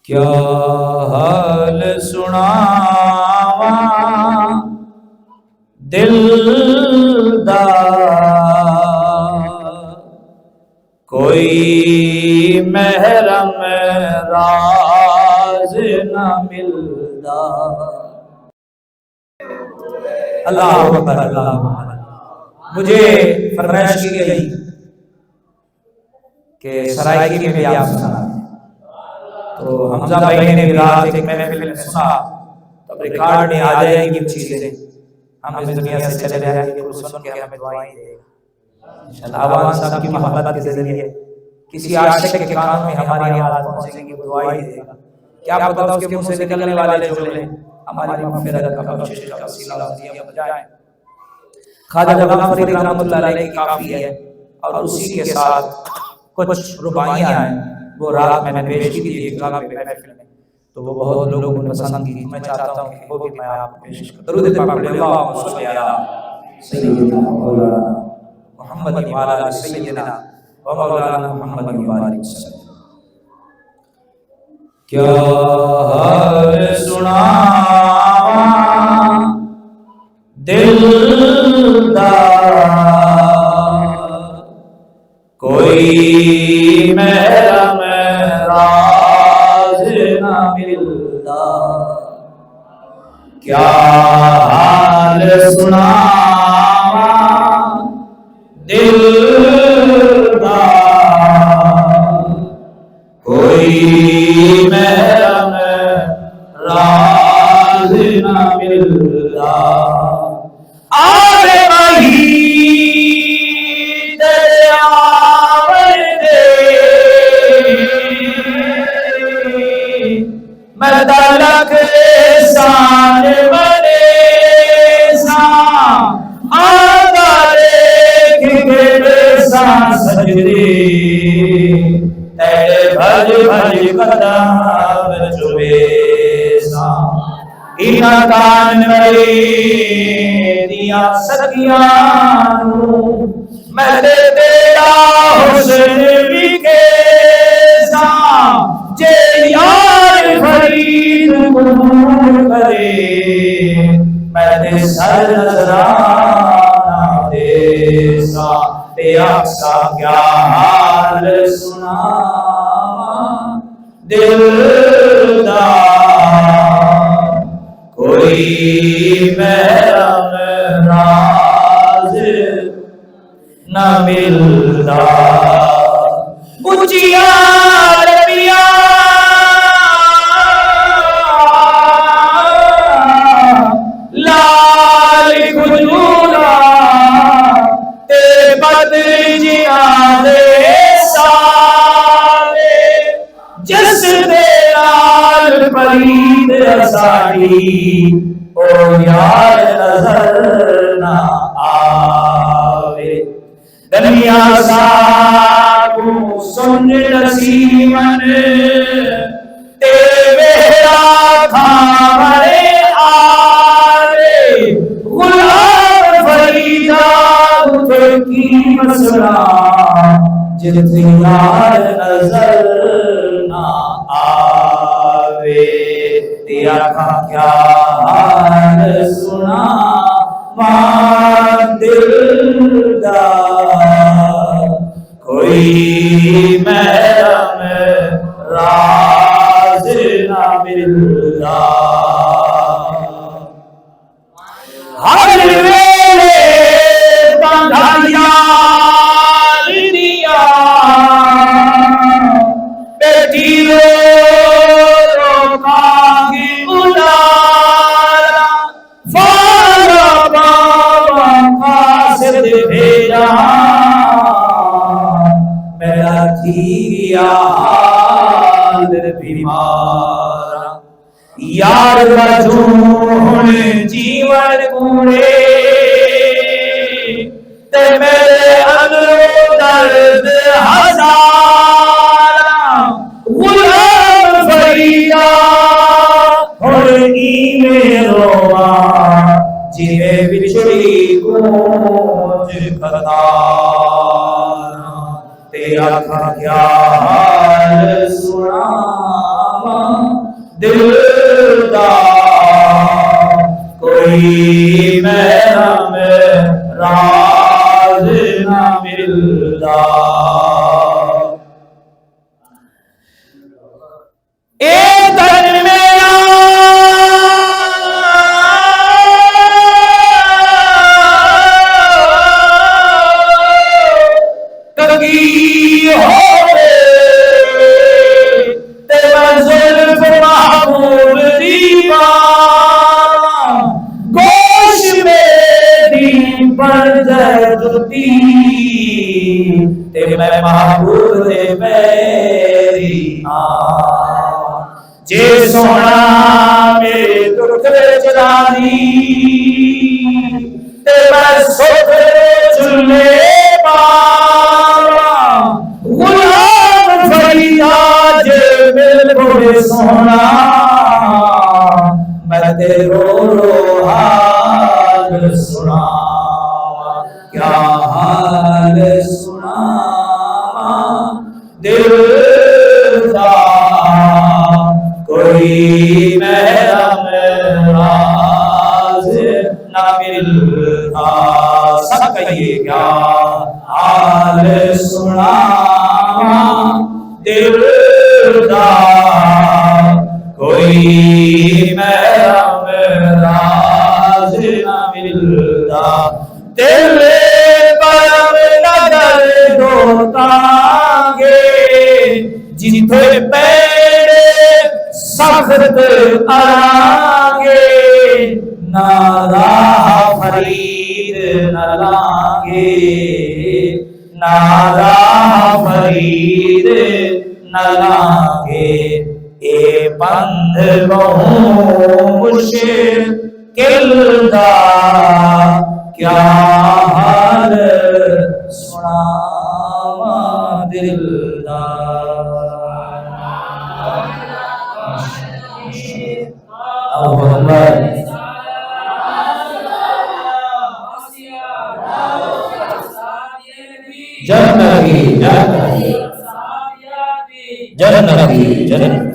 क्या हाल सुनावा दिलदार, कोई महरम राज न मिलदा। अल्लाह अकबर, अल्लाह अकबर। मुझे फरमाइश की गई कि सरायकी में भी आप सुना, तो हमजा भाई ने भी रात एक महफिल में सुना, तो अब रिकॉर्ड में आ जाएगी वो चीजें। हम इस दुनिया से चले जाएंगे, कुछ सुन के हमें दुआएं देगा इंशाअल्लाह। आवाज़ साहब की मोहब्बत के जरिए किसी आशिक के कान में हमारी आवाज़ पहुंचेगी, वो दुआएं देगा। क्या पता उसके मुंह से निकलने वाले जुमले हमारी मग़फ़िरत का, बख्शिश का वसीला ज़रिया बन जाए। ख्वाजा गुलाम फरीद रहमतुल्लाह अलैह की काफ़ी है और उसी के साथ कुछ रुबाइयाँ हैं, वो रात मैंने पेश की थी एक जगह पे महफिल में, तो वो बहुत लोगों ने पसंद की। मैं चाहता हूँ कि वो भी मैं आपको पेश करूँ। दरूद पाक पढ़िए, अल्लाहुम्मा सल्ली अला सय्यिदिना मौलाना मुहम्मद व अला सय्यिदिना व मौलाना मुहम्मद व बारिक वसल्लम। क्या हाल सुनावा दिलदार, कोई महरम राज न मिलदा। क्या हाल सुनावा दिलदार, कोई महरम राज न मिलदा। आरे वही मदलक शान बने सा आदारे किबे सा सजदे, तेरे भज भज कदम चुबे सा। इना कान मेरे दिया सखियां मैं तेरा हुस्न विखे सा, जे यार फरीद कबूल करे मैं ते सर नजराना दे सा। तेरा सा क्या हाल सुनावा दिलदार, कोई महरम राज न मिलदा। ऊंचिया रबिया लाल खुजूरा ते बदजिया दे सारे, जिस दे लाल फरीद असाड़ी ओ यार नजर ना आवे। दुनिया साकू सुन नसीमन ते मेरा खामरे आरे, गुलाम फरीदा उठे की मसला जिथे यार नजर ना आवे। तेरा का क्या हाल सुना दिलदार, कोई महरम राज न मिलदा। हर वेले बंधाइया दिया बेटी रोकागी उलारा, फारा बाबा कासिद भेजा मेरा जिया हाल बीमारा। यार बजून जीवन कूड़े ते मेरे अंदर दर्द हजारा, गुलाम फरीदा हुण इवें रोवा जिवें विछड़ी गूंज कतार। तेरा क्या हाल सुना दिलदार कोई महरम राज ना मिलदा। ए तन मेरा कगी हो महबूब दीवान गोश में दी पर जरूती ते मैं महबूब दे मेरी जे सोना मेरे दुख चलानी ते मैं सुख चुले पावा गुलाम फरीदा जे मिल बोले सोना मैं तेरो हाल सुना। क्या हाल सुना दिलदार कोई महरम राज ना मिलता। सब कहिए क्या हाल सुना दिलदार कोई महरम राज ना मिलता। दिल परम नगर दोतांगे जिथे पेड़े सख्त आगे नारा फरीद न लागे नारा फरीद न लागे। ए बंद बहु मुश्किल दा क्या हाल सुनावा दिलदार। जन्नती जन्नती जन्नती जन्नती